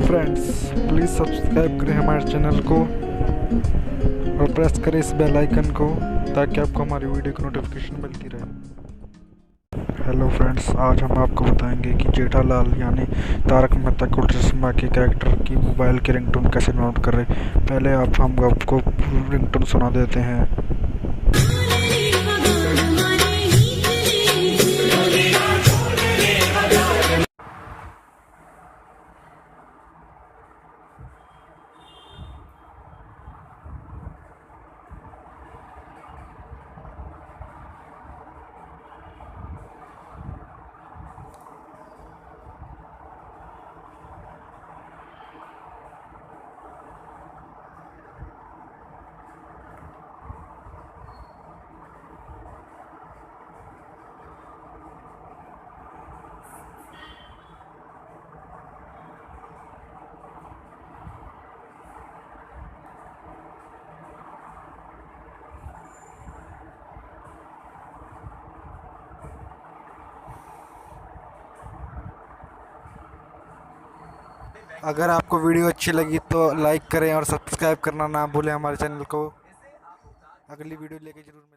Friends, please subscribe करें हमारे channel को और प्रेस करें इस बेल आइकन को ताकि आपको हमारी वीडियो की नोटिफिकेशन मिलती रहे। हेलो फ्रेंड्स, आज हम आपको बताएंगे कि जेठालाल यानी तारक मेहता का उल्टा चश्मा के कैरेक्टर की मोबाइल की रिंगटोन कैसे नोट करें। पहले हम आपको रिंगटोन सुना देते हैं। अगर आपको वीडियो अच्छी लगी तो लाइक करें और सब्सक्राइब करना ना भूलें हमारे चैनल को। अगली वीडियो लेके जरूर मिलें।